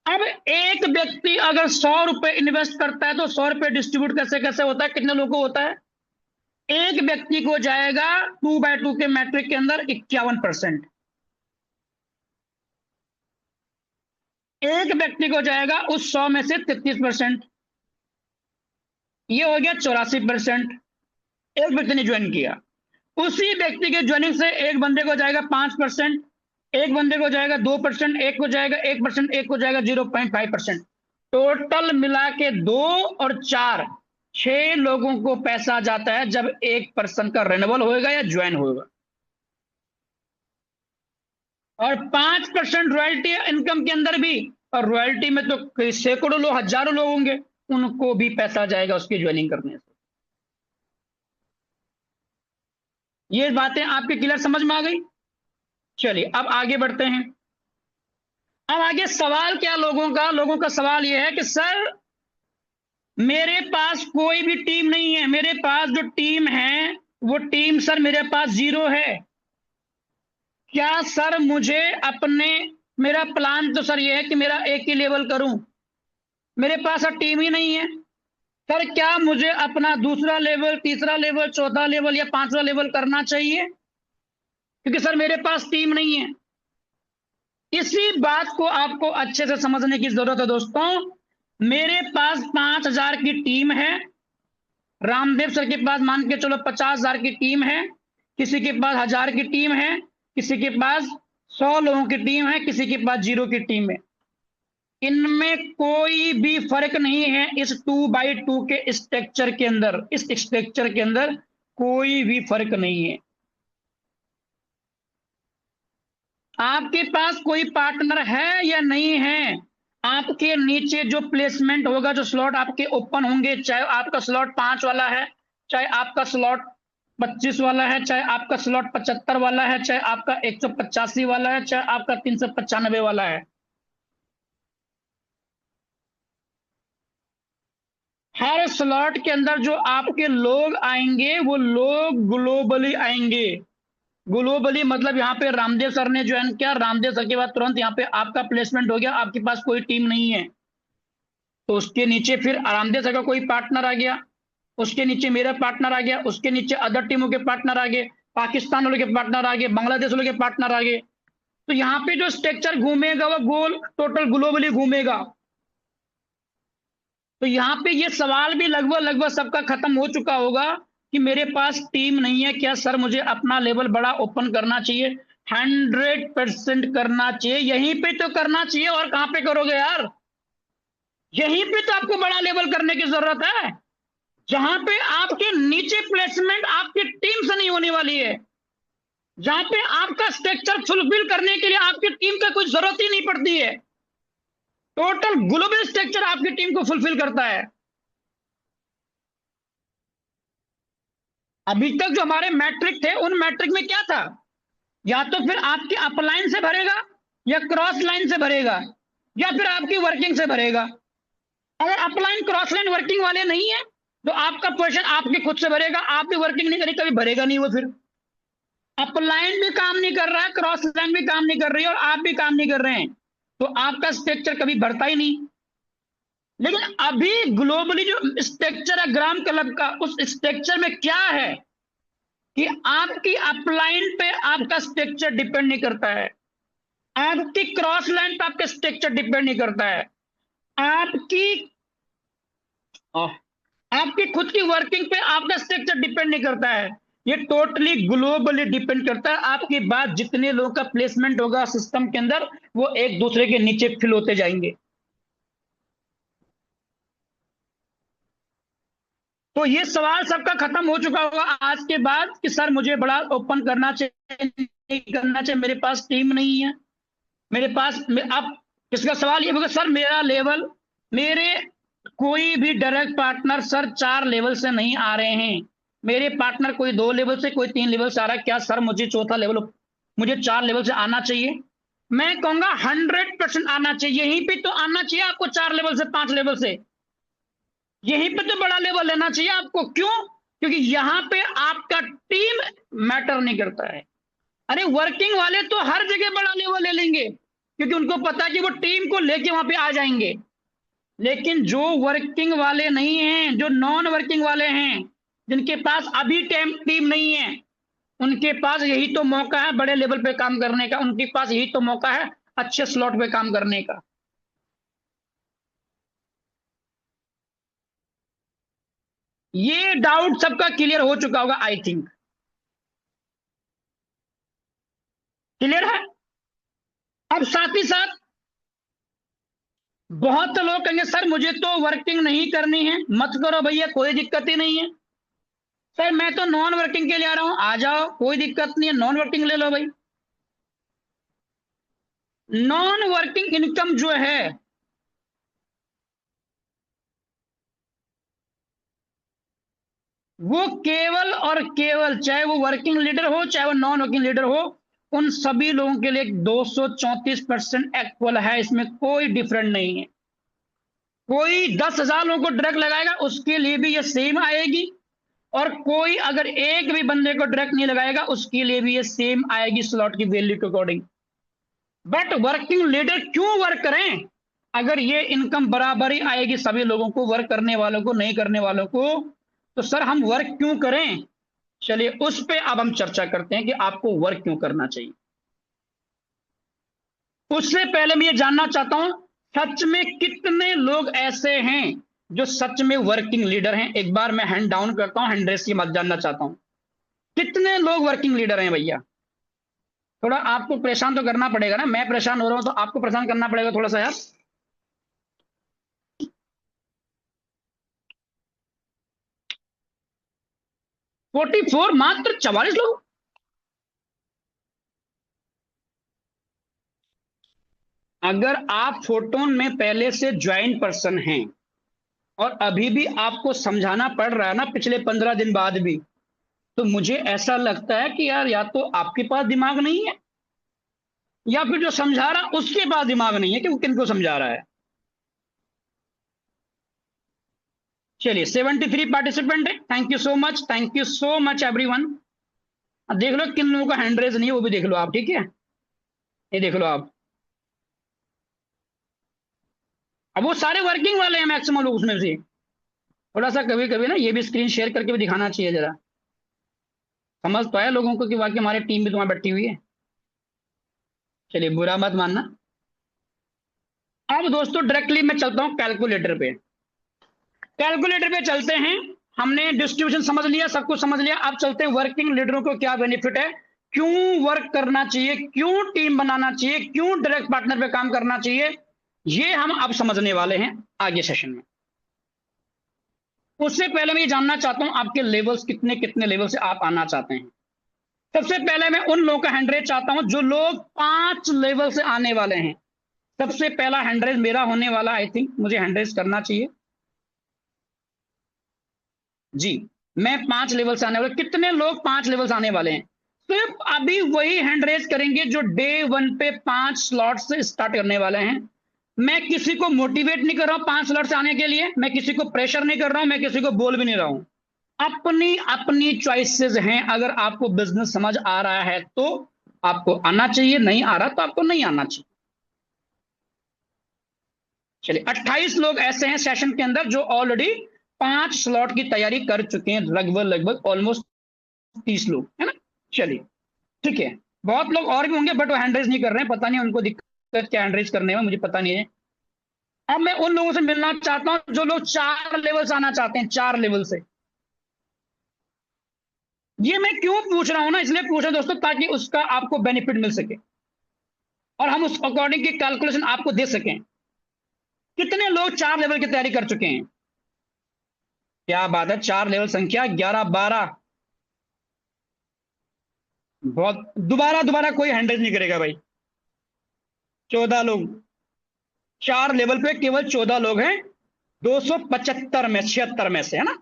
अब एक व्यक्ति अगर 100 रुपए इन्वेस्ट करता है तो 100 रुपए डिस्ट्रीब्यूट कैसे कैसे होता है, कितने लोगों को होता है? एक व्यक्ति को जाएगा 2/2 के मैट्रिक के अंदर 51%। एक व्यक्ति को जाएगा उस 100 में से 33%। ये हो गया 84%। एक व्यक्ति ने ज्वाइन किया, उसी व्यक्ति के ज्वाइनिंग से एक बंदे को जाएगा 5%, एक बंदे को जाएगा 2%, एक को जाएगा 1%, एक को जाएगा 0.5%। टोटल मिला के 2 और 4 6 लोगों को पैसा जाता है जब एक पर्सन का रेन्यूअल होएगा या ज्वाइन होगा। और 5% रॉयल्टी इनकम के अंदर भी, और रॉयल्टी में तो सैकड़ों लोग, हजारों लोग होंगे, उनको भी पैसा जाएगा उसकी ज्वाइनिंग करने से। ये बातें आपके क्लियर समझ में आ गई? चलिए अब आगे बढ़ते हैं। अब आगे सवाल क्या लोगों का सवाल यह है कि सर मेरे पास कोई भी टीम नहीं है, मेरे पास जो टीम है वो टीम सर मेरे पास 0 है। क्या सर मुझे अपने, मेरा प्लान तो सर ये है कि मेरा एक ही लेवल करूं, मेरे पास सर टीम ही नहीं है। सर क्या मुझे अपना दूसरा लेवल, तीसरा लेवल, चौथा लेवल या 5वां लेवल करना चाहिए, क्योंकि सर मेरे पास टीम नहीं है। इसी बात को आपको अच्छे से समझने की जरूरत है दोस्तों। मेरे पास 5000 की टीम है, रामदेव सर के पास मान के चलो 50,000 की टीम है, किसी के पास 1000 की टीम है, किसी के पास 100 लोगों की टीम है, किसी के पास 0 की टीम है। इनमें कोई भी फर्क नहीं है। इस 2/2 के स्ट्रक्चर के अंदर, इस स्ट्रक्चर के अंदर कोई भी फर्क नहीं है। आपके पास कोई पार्टनर है या नहीं है, आपके नीचे जो प्लेसमेंट होगा, जो स्लॉट आपके ओपन होंगे, चाहे आपका स्लॉट 5 वाला है, चाहे आपका स्लॉट 25 वाला है, चाहे आपका स्लॉट 75 वाला है, चाहे आपका 185 वाला है, चाहे आपका 395 वाला है, हर स्लॉट के अंदर जो आपके लोग आएंगे वो लोग ग्लोबली आएंगे। ग्लोबली मतलब यहाँ पे रामदेव सर ने ज्वाइन किया, रामदेव सर के बाद तुरंत यहाँ पे आपका प्लेसमेंट हो गया, आपके पास कोई टीम नहीं है, तो उसके नीचे फिर रामदेव सर का कोई पार्टनर आ गया, उसके नीचे मेरा पार्टनर आ गया, उसके नीचे अदर टीमों के पार्टनर आ गए, पाकिस्तान वालों के पार्टनर आ गए, बांग्लादेश वालों के पार्टनर आ गए। तो यहाँ पे जो स्ट्रक्चर घूमेगा वो गोल टोटल ग्लोबली घूमेगा। तो यहाँ पे ये सवाल भी लगभग सबका खत्म हो चुका होगा कि मेरे पास टीम नहीं है, क्या सर मुझे अपना लेवल बड़ा ओपन करना चाहिए? 100% करना चाहिए। यहीं पे तो करना चाहिए, और कहां पे करोगे यार? यहीं पे तो आपको बड़ा लेवल करने की जरूरत है, जहां पे आपके नीचे प्लेसमेंट आपकी टीम से नहीं होने वाली है, जहां पे आपका स्ट्रक्चर फुलफिल करने के लिए आपकी टीम का कोई जरूरत ही नहीं पड़ती है। टोटल ग्लोबल स्ट्रक्चर आपकी टीम को फुलफिल करता है। अभी तक जो हमारे मैट्रिक थे, उन मैट्रिक में क्या था? या तो फिर आपकी अपलाइन से भरेगा, या क्रॉस लाइन से भरेगा, या फिर आपकी वर्किंग से भरेगा। अगर अपलाइन, क्रॉस लाइन, वर्किंग वाले नहीं है तो आपका पोर्शन आपके खुद से भरेगा, आप भी वर्किंग नहीं करें कभी भरेगा नहीं वो। फिर अपलाइन भी काम नहीं कर रहा है, क्रॉस लाइन भी काम नहीं कर रही है, और आप भी काम नहीं कर रहे हैं, तो आपका स्ट्रक्चर कभी बढ़ता ही नहीं। लेकिन अभी ग्लोबली जो स्ट्रक्चर है ग्राम क्लब का, उस स्ट्रक्चर में क्या है कि आपकी अपलाइन पे आपका स्ट्रक्चर डिपेंड नहीं करता है, आपकी क्रॉस लाइन पे आपका स्ट्रक्चर डिपेंड नहीं करता है, आपकी खुद की वर्किंग पे आपका स्ट्रक्चर डिपेंड नहीं करता है। ये टोटली ग्लोबली डिपेंड करता है। आपके बाद जितने लोगों का प्लेसमेंट होगा सिस्टम के अंदर, वो एक दूसरे के नीचे फिल होते जाएंगे। तो ये सवाल सबका खत्म हो चुका होगा आज के बाद कि सर मुझे बड़ा ओपन करना चाहिए, नहीं करना चाहिए, मेरे पास टीम नहीं है, मेरे पास। अब किसका सवाल ये होगा, सर मेरा लेवल, मेरे कोई भी डायरेक्ट पार्टनर सर 4 लेवल से नहीं आ रहे हैं, मेरे पार्टनर कोई 2 लेवल से, कोई 3 लेवल से आ रहा है, क्या सर मुझे चौथा लेवल, मुझे 4 लेवल से आना चाहिए? मैं कहूंगा 100% आना चाहिए। यहीं पे तो आना चाहिए आपको, 4 लेवल से 5 लेवल से, यहीं पे तो बड़ा लेवल लेना चाहिए आपको। क्यों? क्योंकि यहां पे आपका टीम मैटर नहीं करता है। अरे वर्किंग वाले तो हर जगह बड़ा लेवल ले लेंगे, क्योंकि उनको पता है कि वो टीम को लेके वहां पे आ जाएंगे। लेकिन जो वर्किंग वाले नहीं हैं, जो नॉन वर्किंग वाले हैं, जिनके पास अभी टीम नहीं है, उनके पास यही तो मौका है बड़े लेवल पे काम करने का, उनके पास यही तो मौका है अच्छे स्लॉट पे काम करने का। ये डाउट सबका क्लियर हो चुका होगा, आई थिंक क्लियर है। अब साथ ही साथ बहुत लोग कहेंगे सर मुझे तो वर्किंग नहीं करनी है, मत करो भैया, कोई दिक्कत ही नहीं है। सर मैं तो नॉन वर्किंग के लिए आ रहा हूं, आ जाओ, कोई दिक्कत नहीं है, नॉन वर्किंग ले लो भाई। नॉन वर्किंग इनकम जो है वो केवल और केवल, चाहे वो वर्किंग लीडर हो चाहे वो नॉन वर्किंग लीडर हो, उन सभी लोगों के लिए 234% इक्वल है, इसमें कोई डिफरेंट नहीं है। कोई 10,000 लोगों को डायरेक्ट लगाएगा उसके लिए भी ये सेम आएगी, और कोई अगर एक भी बंदे को डायरेक्ट नहीं लगाएगा उसके लिए भी ये सेम आएगी स्लॉट की वैल्यू के अकॉर्डिंग। बट वर्किंग लीडर क्यों वर्क करें अगर ये इनकम बराबर ही आएगी सभी लोगों को, वर्क करने वालों को नहीं करने वालों को, तो सर हम वर्क क्यों करें? चलिए उस पे अब हम चर्चा करते हैं कि आपको वर्क क्यों करना चाहिए। उससे पहले मैं ये जानना चाहता हूं सच में कितने लोग ऐसे हैं जो सच में वर्किंग लीडर हैं। एक बार मैं हैंड डाउन करता हूं, हैंड रेस की मत जानना चाहता हूं, कितने लोग वर्किंग लीडर हैं भैया? थोड़ा आपको परेशान तो करना पड़ेगा ना, मैं परेशान हो रहा हूं तो आपको परेशान करना पड़ेगा थोड़ा सा यार। 44, मात्र 44 लोग। अगर आप फोटोन में पहले से ज्वाइन पर्सन हैं और अभी भी आपको समझाना पड़ रहा है ना पिछले 15 दिन बाद भी, तो मुझे ऐसा लगता है कि यार या तो आपके पास दिमाग नहीं है, या फिर जो समझा रहा उसके पास दिमाग नहीं है कि वो किनको समझा रहा है। चलिए 73 पार्टिसिपेंट है, thank you so much everyone. देख लो किन लोगों का हैंड रेज नहीं है वो भी देख लो आप, ठीक है, ये देख लो आप। अब वो सारे वर्किंग वाले हैं मैक्सिमम लोग उसमें से। थोड़ा सा कभी कभी ना ये भी स्क्रीन शेयर करके भी दिखाना चाहिए, जरा समझ तो आया लोगों को कि वाकई हमारी टीम भी तुम्हारी बैठी हुई है। चलिए बुरा मत मानना। अब दोस्तों डायरेक्टली मैं चलता हूं कैलकुलेटर पे। कैलकुलेटर पे चलते हैं। हमने डिस्ट्रीब्यूशन समझ लिया, सब कुछ समझ लिया, अब चलते हैं वर्किंग लीडरों को क्या बेनिफिट है, क्यों वर्क करना चाहिए, क्यों टीम बनाना चाहिए, क्यों डायरेक्ट पार्टनर पे काम करना चाहिए, ये हम अब समझने वाले हैं आगे सेशन में। उससे पहले मैं ये जानना चाहता हूं आपके लेवल्स कितने कितने लेवल से आप आना चाहते हैं। सबसे पहले मैं उन लोगों का हैंडरेज चाहता हूं जो लोग 5 लेवल से आने वाले हैं। सबसे पहला हैंडरेज मेरा होने वाला, आई थिंक मुझे हैंडरेज करना चाहिए जी। मैं 5 लेवल से आने वाले, कितने लोग 5 लेवल से आने वाले हैं? सिर्फ अभी वही हैंडरेज करेंगे जो डे 1 पे 5 स्लॉट से स्टार्ट करने वाले हैं। मैं किसी को मोटिवेट नहीं कर रहा हूं 5 स्लॉट से आने के लिए, मैं किसी को प्रेशर नहीं कर रहा हूं, मैं किसी को बोल भी नहीं रहा हूं। अपनी अपनी चॉइसेस हैं। अगर आपको बिजनेस समझ आ रहा है तो आपको आना चाहिए, नहीं आ रहा तो आपको नहीं आना चाहिए। चलिए 28 लोग ऐसे हैं सेशन के अंदर जो ऑलरेडी 5 स्लॉट की तैयारी कर चुके हैं, लगभग ऑलमोस्ट 30 लोग है ना। चलिए ठीक है, बहुत लोग और भी होंगे बट वो हैंडरेज नहीं कर रहे हैं, पता नहीं उनको दिक्कत क्या हैंडरेज करने में, मुझे पता नहीं है। अब मैं उन लोगों से मिलना चाहता हूं जो लोग 4 लेवल से आना चाहते हैं, 4 लेवल से। ये मैं क्यों पूछ रहा हूं ना, इसलिए पूछ रहा हूं दोस्तों ताकि उसका आपको बेनिफिट मिल सके और हम उस अकॉर्डिंग की कैलकुलेशन आपको दे सकें। कितने लोग 4 लेवल की तैयारी कर चुके हैं? क्या बात है, 4 लेवल संख्या 11 12। बहुत दोबारा दोबारा कोई हैंडल नहीं करेगा भाई। 14 लोग 4 लेवल पे, केवल 14 लोग हैं 275 में, 76 में से, है ना।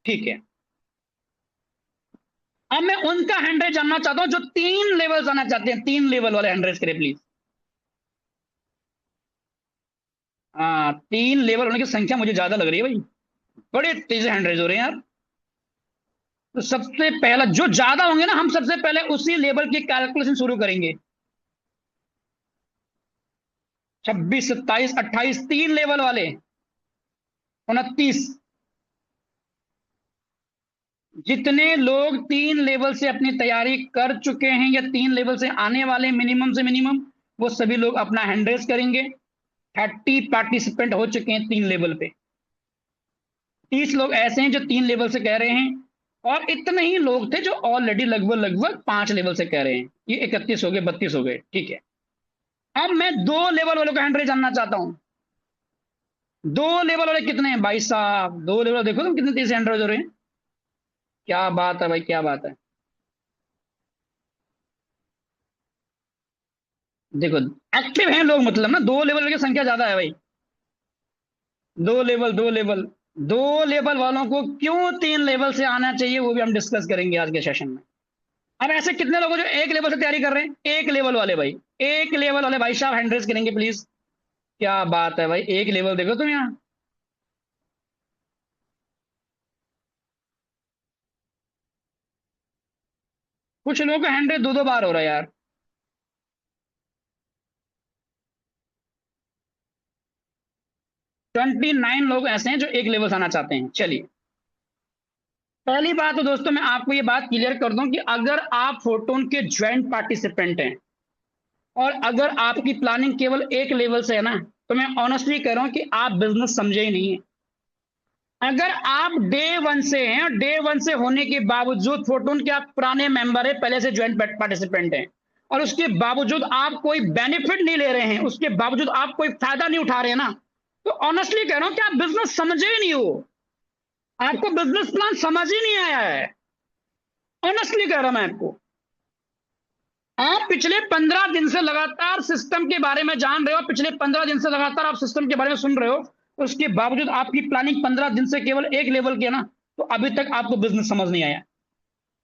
ठीक है, अब मैं उनका हैंडरेज जानना चाहता हूं जो 3 लेवल आना चाहते हैं। 3 लेवल वाले हैंडरेज करें प्लीज। हाँ, 3 लेवल होने की संख्या मुझे ज्यादा लग रही है भाई, बड़े तेज हैंड रेज हो रहे हैं यार। तो सबसे पहला जो ज्यादा होंगे ना, हम सबसे पहले उसी लेवल की कैलकुलेशन शुरू करेंगे। 26, 27, 28, 3 लेवल वाले, 29। जितने लोग 3 लेवल से अपनी तैयारी कर चुके हैं या 3 लेवल से आने वाले मिनिमम से मिनिमम, वो सभी लोग अपना हैंड रेज करेंगे। 30 पार्टिसिपेंट हो चुके हैं 3 लेवल पे। 30 लोग ऐसे हैं जो 3 लेवल से कह रहे हैं, और इतने ही लोग थे जो ऑलरेडी लगभग लगभग 5 लेवल से कह रहे हैं। ये 31 हो गए, 32 हो गए, ठीक है। अब मैं 2 लेवल वालों का हैंड रेज जानना चाहता हूं। 2 लेवल वाले कितने हैं भाई साहब? 2 लेवल देखो तुम कितने तेज से हैंड रेज हो रहे हैं। क्या बात है भाई, क्या बात है। देखो, एक्टिव हैं लोग, मतलब ना 2 लेवल की संख्या ज्यादा है भाई। 2 लेवल, 2 लेवल, 2 लेवल वालों को क्यों 3 लेवल से आना चाहिए, वो भी हम डिस्कस करेंगे आज के सेशन में। अब ऐसे कितने लोग हैं जो 1 लेवल से तैयारी कर रहे हैं? 1 लेवल वाले भाई, 1 लेवल वाले भाई साहब हैंड रेज करेंगे प्लीज। क्या बात है भाई, 1 लेवल देखो तुम यहाँ। कुछ लोगों का हैंड रेज 2 2 बार हो रहा है यार। 29 लोग ऐसे हैं जो 1 लेवल से आना चाहते हैं। चलिए, पहली बात तो दोस्तों मैं आपको ये बात क्लियर कर दूं कि अगर आप फोटोन के ज्वाइंट पार्टिसिपेंट हैं और अगर आपकी प्लानिंग केवल 1 लेवल से है ना, तो मैं ऑनेस्टली कह रहा हूं कि आप बिजनेस समझे ही नहीं है। अगर आप डे 1 से हैं, डे 1 से होने के बावजूद फोटोन के आप पुराने मेंबर है, पहले से ज्वाइंट पार्टिसिपेंट हैं, और उसके बावजूद आप कोई बेनिफिट नहीं ले रहे हैं, उसके बावजूद आप कोई फायदा नहीं उठा रहे हैं ना, तो ऑनेस्टली कह रहा हूं कि आप बिजनेस समझे ही नहीं हो। आपको बिजनेस प्लान समझ ही नहीं आया है। ऑनेस्टली कह रहा हूं मैं आपको। आप पिछले 15 दिन से लगातार सिस्टम के बारे में जान रहे हो, पिछले 15 दिन से लगातार आप सिस्टम के बारे में सुन रहे हो, उसके बावजूद आपकी प्लानिंग 15 दिन से केवल 1 लेवल की है ना, तो अभी तक आपको बिजनेस समझ नहीं आया।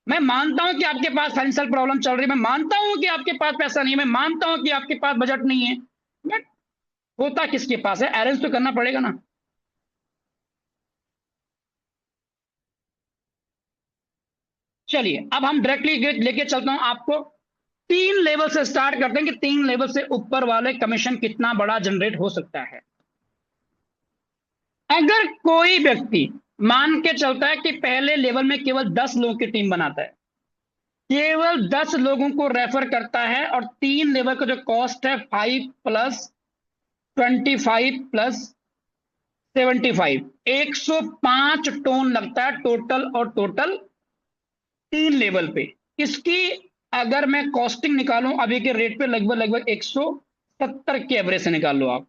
मैं मानता हूं कि आपके पास फाइनेंशियल प्रॉब्लम चल रही है, मैं मानता हूं कि आपके पास पैसा नहीं है, मैं मानता हूं कि आपके पास बजट नहीं है, बट होता किसके पास है? अरेंज तो करना पड़ेगा ना। चलिए, अब हम डायरेक्टली लेके चलता हूं आपको। 3 लेवल से स्टार्ट करते हैं कि 3 लेवल से ऊपर वाले कमीशन कितना बड़ा जनरेट हो सकता है। अगर कोई व्यक्ति मान के चलता है कि पहले लेवल में केवल 10 लोगों की टीम बनाता है, केवल 10 लोगों को रेफर करता है, और 3 लेवल का जो कॉस्ट है 5 प्लस 25 प्लस 75, 105 टोन लगता है टोटल, और टोटल 3 लेवल पे। इसकी अगर मैं कॉस्टिंग निकालूं अभी के रेट पे, लगभग लगभग 170 के एवरेज से निकाल लो आप,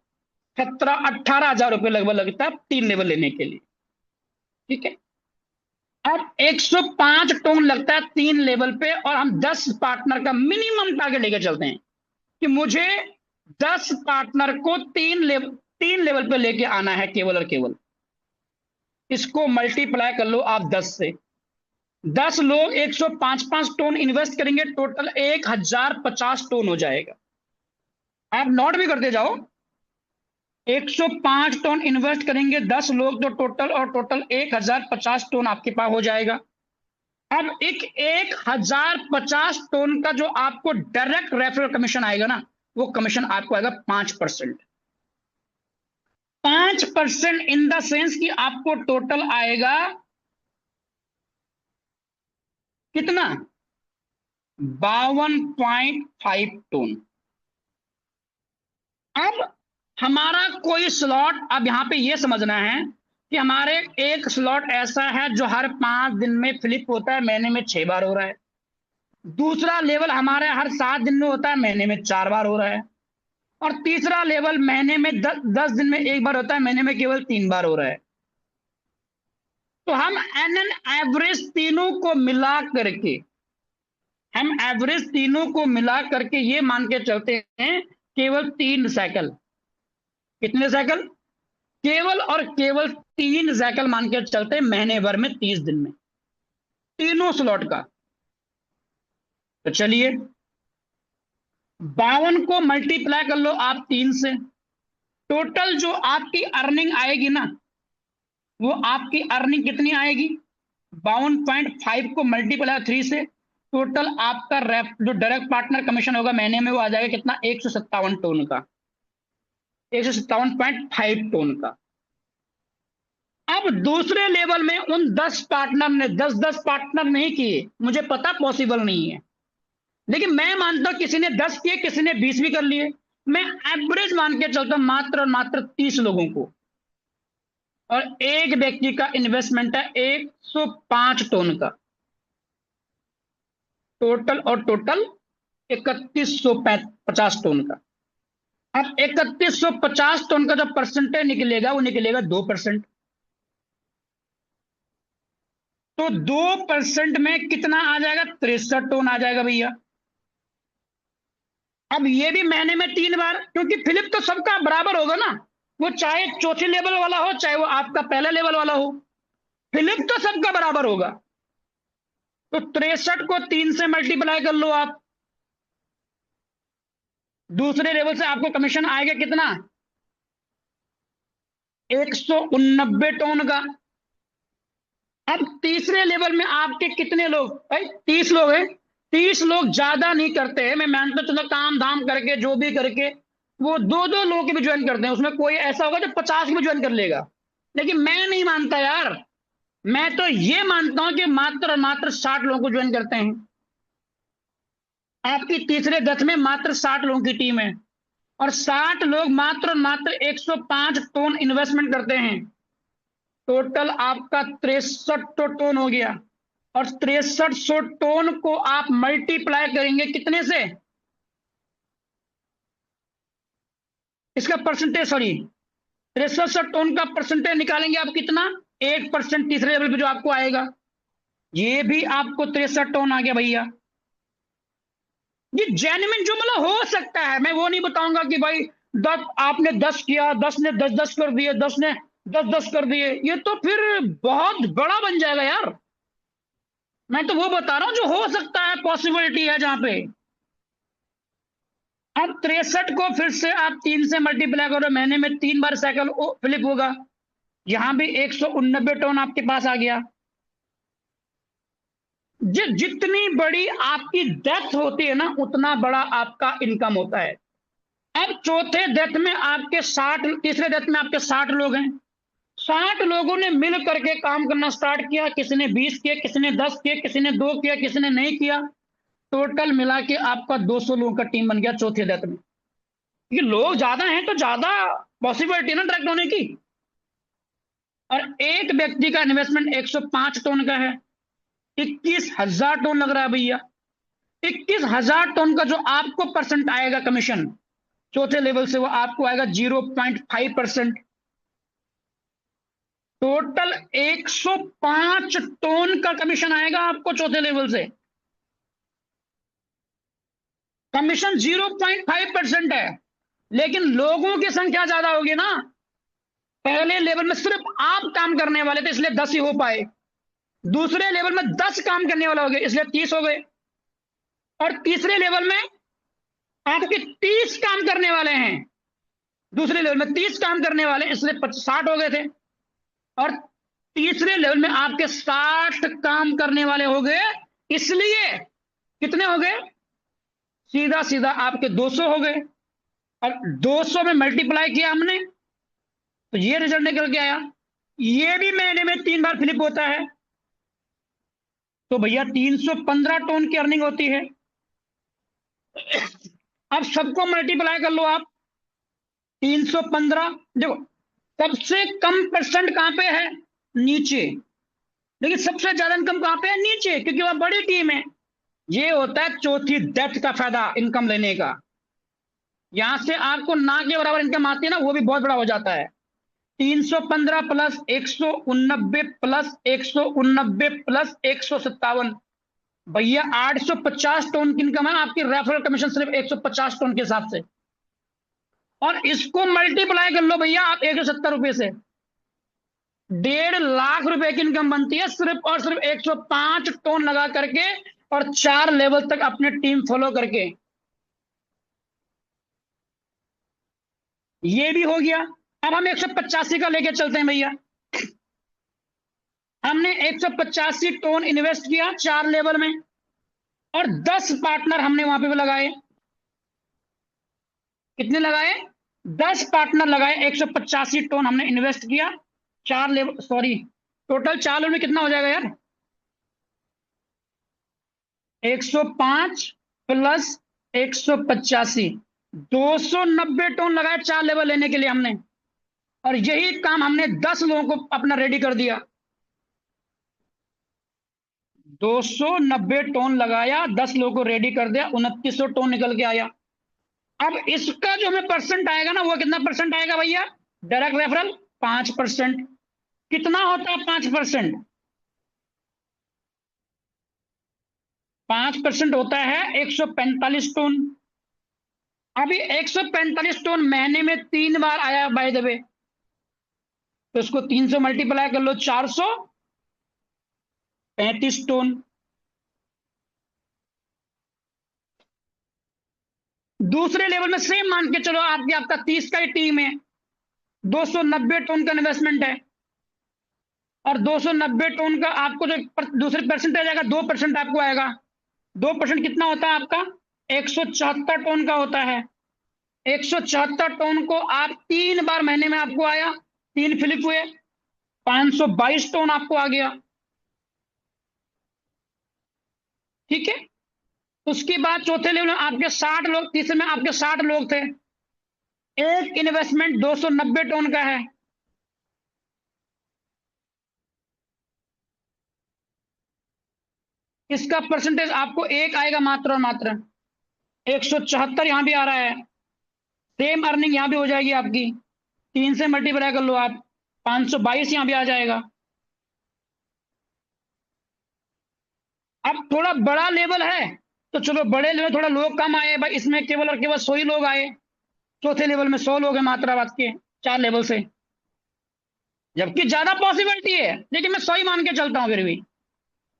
17-18 हजार रुपये लगभग लगता है 3 लेवल लेने के लिए, ठीक है। अब 105 टोन लगता है 3 लेवल पे, और हम 10 पार्टनर का मिनिमम टारगेट लेकर चलते हैं कि मुझे 10 पार्टनर को 3 लेवल पे लेके आना है केवल और केवल। इसको मल्टीप्लाई कर लो आप 10 से। 10 लोग 105 टोन इन्वेस्ट करेंगे, टोटल 1050 टोन हो जाएगा। आप नोट भी करते जाओ। 105 टोन इन्वेस्ट करेंगे 10 लोग, तो टोटल और टोटल 1050 टोन आपके पास हो जाएगा। अब 1050 टोन का जो आपको डायरेक्ट रेफरल कमीशन आएगा ना, वो कमीशन आपको आएगा 5%। 5% इन द सेंस कि आपको टोटल आएगा कितना? 52.5 टोन। अब हमारा कोई स्लॉट, अब यहां पे ये समझना है कि हमारे एक स्लॉट ऐसा है जो हर 5 दिन में फ्लिप होता है, महीने में 6 बार हो रहा है। दूसरा लेवल हमारे हर 7 दिन में होता है, महीने में 4 बार हो रहा है। और तीसरा लेवल महीने में 10 दिन में 1 बार होता है, महीने में केवल 3 बार हो रहा है। तो हम एन एवरेज तीनों को मिला करके, हम एवरेज तीनों को मिला करके ये मान के चलते हैं केवल 3 साइकिल। कितने साइकिल? केवल और केवल 3 साइकिल मान के चलते हैं महीने भर में, 30 दिन में, तीनों स्लॉट का। तो चलिए, 52 को मल्टीप्लाई कर लो आप 3 से, टोटल जो आपकी अर्निंग आएगी ना, वो आपकी अर्निंग कितनी आएगी, 52.5 को मल्टीप्लाई 3 से टोटल आपका जो डायरेक्ट पार्टनर कमीशन होगा महीने में, वो आ जाएगा कितना, 157 टन का, 157.5 टन का। अब दूसरे लेवल में उन 10 पार्टनर ने 10-10 पार्टनर नहीं किए, मुझे पता पॉसिबल नहीं है, लेकिन मैं मानता हूं किसी ने 10 किए, किसी ने 20 भी कर लिए। मैं एवरेज मान के चलता हूं मात्र और मात्र 30 लोगों को, और एक व्यक्ति का इन्वेस्टमेंट है 105 टन का टोटल, और टोटल 3150 टन का। अब 3150 टन का जो परसेंटेज निकलेगा वो निकलेगा 2%। तो 2% में कितना आ जाएगा, 63 टन आ जाएगा भैया। अब ये भी महीने में 3 बार, क्योंकि फिलिप तो सबका बराबर होगा ना, वो चाहे चौथे लेवल वाला हो चाहे वो आपका पहला लेवल वाला हो, फिलिप तो सबका बराबर होगा। तो 63 को 3 से मल्टीप्लाई कर लो आप, दूसरे लेवल से आपको कमीशन आएगा कितना, 189 टन का। अब तीसरे लेवल में आपके कितने लोग, भाई 30 लोग हैं, 30 लोग ज्यादा नहीं करते हैं, मैं मानता चलो काम धाम करके जो भी करके वो 2-2 लोग भी ज्वाइन करते हैं, उसमें कोई ऐसा होगा जो 50 भी ज्वाइन कर लेगा, लेकिन मैं नहीं मानता यार। मैं तो ये मानता हूं कि मात्र और मात्र 60 लोगों को ज्वाइन करते हैं। आपकी तीसरे दस में मात्र 60 लोगों की टीम है, और 60 लोग मात्र और मात्र 105 टन इन्वेस्टमेंट करते हैं। टोटल आपका 63 टन हो गया, और 6300 टन को आप मल्टीप्लाई करेंगे कितने से, इसका परसेंटेज, सॉरी 6300 टन का परसेंटेज निकालेंगे आप कितना, 1% तीसरे लेवल पे जो आपको आएगा, ये भी आपको 63 टन आ गया भैया। ये जेन्युइन जुमला हो सकता है, मैं वो नहीं बताऊंगा कि भाई 10 आपने 10 किया, 10 ने 10-10 कर दिए, 10 ने 10-10 कर दिए, ये तो फिर बहुत बड़ा बन जाएगा यार। मैं तो वो बता रहा हूं जो हो सकता है, पॉसिबिलिटी है जहां पे। अब 63 को फिर से आप 3 से मल्टीप्लाई करो, महीने में 3 बार साइकिल फ्लिप होगा, यहां भी 189 टन आपके पास आ गया। जितनी बड़ी आपकी डेथ होती है ना, उतना बड़ा आपका इनकम होता है। अब चौथे डेथ में आपके 60, तीसरे डेथ में आपके 60 लोग हैं, 60 लोगों ने मिल करके काम करना स्टार्ट किया, किसी ने 20 किए, किसी ने 10 किए, किसी ने 2 किया, किसी ने नहीं किया, टोटल मिला के आपका 200 लोगों का टीम बन गया चौथे डेथ में। ये लोग ज्यादा हैं तो ज्यादा पॉसिबिलिटी ना डायरेक्ट होने की, और एक व्यक्ति का इन्वेस्टमेंट 105 टन का है, 21,000 टन लग रहा है भैया। 21,000 टन का जो आपको परसेंट आएगा कमीशन चौथे लेवल से, वो आपको आएगा 0.5%। टोटल 105 टन का कमीशन आएगा आपको चौथे लेवल से। कमीशन 0.5% है, लेकिन लोगों की संख्या ज्यादा होगी ना। पहले लेवल में सिर्फ आप काम करने वाले थे, इसलिए 10 ही हो पाए। दूसरे लेवल में 10 काम करने वाले हो गए, इसलिए 30 हो गए। और तीसरे लेवल में आपके 30 काम करने वाले हैं, दूसरे लेवल में 30 काम करने वाले, इसलिए 60 हो गए थे। और तीसरे लेवल में आपके 60 काम करने वाले हो गए, इसलिए कितने हो गए, सीधा सीधा आपके 200 हो गए। और 200 में मल्टीप्लाई किया हमने, तो ये रिजल्ट निकल के आया। ये भी महीने में 3 बार फ्लिप होता है, तो भैया 315 टन की अर्निंग होती है। अब सबको मल्टीप्लाई कर लो आप, 315। देखो सबसे कम परसेंट कहां पे है, नीचे, लेकिन सबसे ज्यादा इनकम कहां पे है, नीचे, क्योंकि वह बड़ी टीम है। ये होता है चौथी डेथ का फायदा इनकम लेने का। यहां से आपको ना के बराबर इनकम आती है ना, वो भी बहुत बड़ा हो जाता है। 315 प्लस 189 प्लस 189 प्लस 157, भैया 850 टन की इनकम है आपकी रेफरल कमीशन सिर्फ 150 टन के हिसाब से। और इसको मल्टीप्लाई कर लो भैया आप 170 रुपए से, 1.5 लाख रुपए की इनकम बनती है सिर्फ और सिर्फ 105 टन लगा करके, और 4 लेवल तक अपने टीम फॉलो करके। ये भी हो गया। अब हम 185 का लेके चलते हैं भैया। हमने 185 टोन इन्वेस्ट किया 4 लेवल में, और 10 पार्टनर हमने वहां पे लगाए। कितने लगाए? 10 पार्टनर लगाए। 185 टोन हमने इन्वेस्ट किया 4 लेवल, सॉरी टोटल 4 लेवल में कितना हो जाएगा यार? 105 प्लस 185, 290 टोन लगाए 4 लेवल लेने के लिए हमने। और यही काम हमने 10 लोगों को अपना रेडी कर दिया। 290 टोन लगाया, 10 लोगों को रेडी कर दिया, 2900 टोन निकल के आया। अब इसका जो हमें परसेंट आएगा ना, वो कितना परसेंट आएगा भैया? Direct referral 5%। कितना होता है 5%? 5% होता है 145 टोन। अभी 145 टोन महीने में 3 बार आया बाय द वे, तो इसको 3 से मल्टीप्लाई कर लो, 435 टोन। दूसरे लेवल में सेम मान के चलो, आपका 30 का ही टीम है, 290 टोन का इन्वेस्टमेंट है, और 290 टोन का आपको जो दूसरे परसेंटेज आएगा 2% आपको आएगा। 2% कितना होता है आपका? 174 टोन का होता है। 174 टोन को आप 3 बार महीने में आपको आया, 3 फ्लिप हुए, 522 टोन आपको आ गया। ठीक है। उसके बाद चौथे लेवल में आपके 60 लोग, तीसरे में आपके 60 लोग थे। एक इन्वेस्टमेंट 290 टोन का है। इसका परसेंटेज आपको 1 आएगा मात्र और मात्र। 174 यहां भी आ रहा है, सेम अर्निंग यहां भी हो जाएगी आपकी। 3 से मल्टीप्लाई कर लो आप, 522 यहां भी आ जाएगा। अब थोड़ा बड़ा लेवल है तो चलो बड़े लेवल थोड़ा लोग कम आए भाई, इसमें केवल और केवल 100 ही लोग आए। चौथे लेवल में 100 लोग हैं मात्रा बात के 4 लेवल से, जबकि ज्यादा पॉसिबिलिटी है, लेकिन मैं 100 ही मान के चलता हूं फिर भी।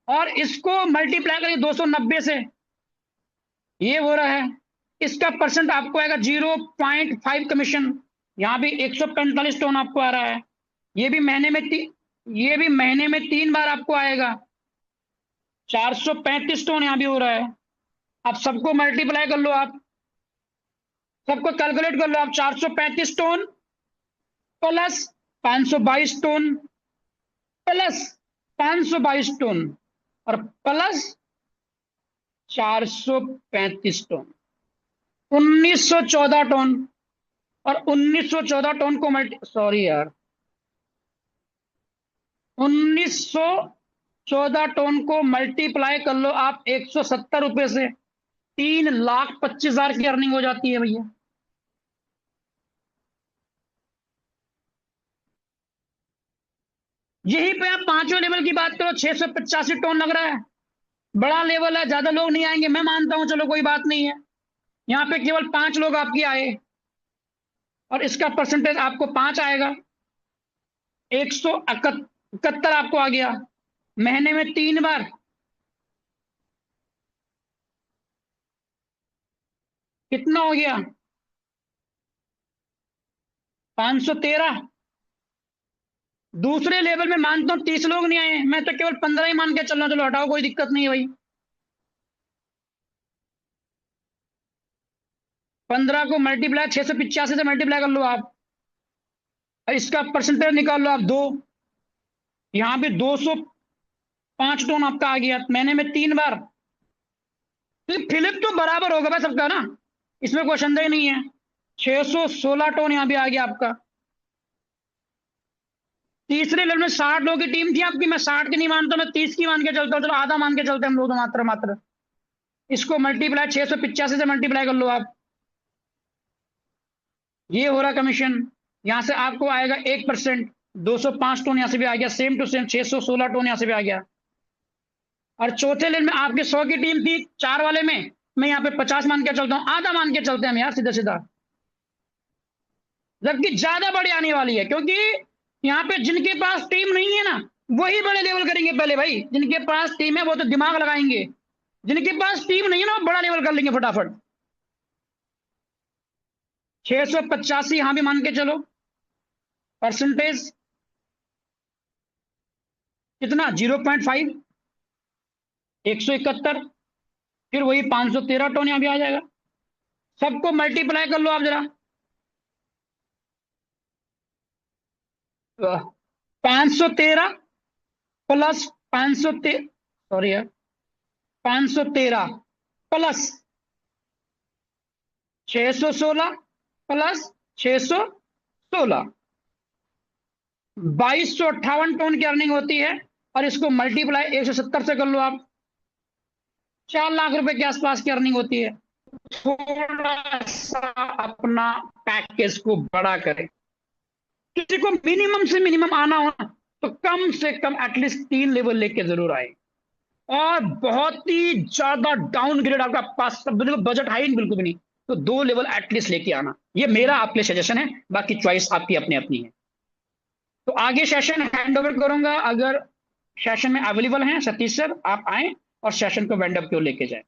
और इसको मल्टीप्लाई करिए 290 से, ये हो रहा है। इसका परसेंट आपको आएगा 0.5 कमीशन। यहां भी 145 टोन आपको आ रहा है। ये भी महीने में ये भी महीने में 3 बार आपको आएगा। 435 टोन यहां भी हो रहा है। अब सबको मल्टीप्लाई कर लो आप, सबको कैलकुलेट कर लो आप। 435 tone plus 522 tone plus 522 tone और प्लस 435 टोन, 1914 टोन। और 1914 टोन को सॉरी यार, 1914 टोन को मल्टीप्लाई कर लो आप 170 रुपए से, 3,25,000 की अर्निंग हो जाती है भैया। यही पे आप 5वें लेवल की बात करो, 685 टोन लग रहा है, बड़ा लेवल है, ज्यादा लोग नहीं आएंगे, मैं मानता हूं, चलो कोई बात नहीं है। यहाँ पे केवल 5 लोग आपके आए और इसका परसेंटेज आपको 5 आएगा। 171 आपको आ गया, महीने में 3 बार। कितना हो गया? 513। दूसरे लेवल में मानता हूं 30 लोग नहीं आए, मैं तो केवल 15 ही मान के चल रहा हूं, चलो हटाओ, कोई दिक्कत नहीं है भाई। 15 को मल्टीप्लाई 685 से मल्टीप्लाई कर लो आप, और इसका परसेंटेज निकाल लो आप 2। यहां पे 205 टोन आपका आ गया, महीने में 3 बार। तो फिलिप तो बराबर होगा भाई सबका ना, इसमें कोई संदेह नहीं है। 616 टोन यहां भी आ गया आपका। तीसरे लेवल में 60 लोगों की टीम थी आपकी, मैं 60 की नहीं मानता, मैं 30 की मान के चलता हूँ, चलो आधा मान के चलते हैं हम लोग तो मात्र। इसको मल्टीप्लाई 685 से मल्टीप्लाई कर लो आप, ये हो रहा कमीशन। यहां से आपको आएगा 1%, 205 टोन यहां से भी आ गया, सेम टू सेम 616 टोन यहां से भी आ गया। और चौथे लेवल में आपके 100 की टीम थी, 4 वाले में मैं यहाँ पे 50 मान के चलता हूँ, आधा मान के चलते हैं हम यार, सीधा सीधा। जबकि ज्यादा बड़ी आने वाली है, क्योंकि यहाँ पे जिनके पास टीम नहीं है ना, वही बड़े लेवल करेंगे पहले भाई। जिनके पास टीम है वो तो दिमाग लगाएंगे, जिनके पास टीम नहीं है ना वो बड़ा लेवल कर लेंगे फटाफट। 685 यहां भी मान के चलो, परसेंटेज कितना 0.5, 171, फिर वही 513 टन यहां भी आ जाएगा। सबको मल्टीप्लाई कर लो आप जरा, 513 प्लस 513, सॉरी यार, 513 प्लस 616 प्लस 616, 2258 टन की अर्निंग होती है। और इसको मल्टीप्लाई 170 से कर लो आप, 4 लाख रुपए के आसपास की अर्निंग होती है। थोड़ा सा अपना पैकेज को बड़ा करें। किसी को मिनिमम से मिनिमम आना हो ना, तो कम से कम एटलीस्ट 3 लेवल लेके जरूर आए। और बहुत ही ज्यादा डाउनग्रेड आपका पास बिल्कुल बजट हाई बिल्कुल भी नहीं, तो 2 लेवल एटलीस्ट लेके आना। ये मेरा आपके लिए सजेशन है, बाकी चॉइस आपकी अपनी अपनी है। तो आगे सेशन हैंड ओवर करूंगा, अगर सेशन में अवेलेबल हैं सतीश सर, आप आए और सेशन को वेंड अप की ओर लेके जाएं।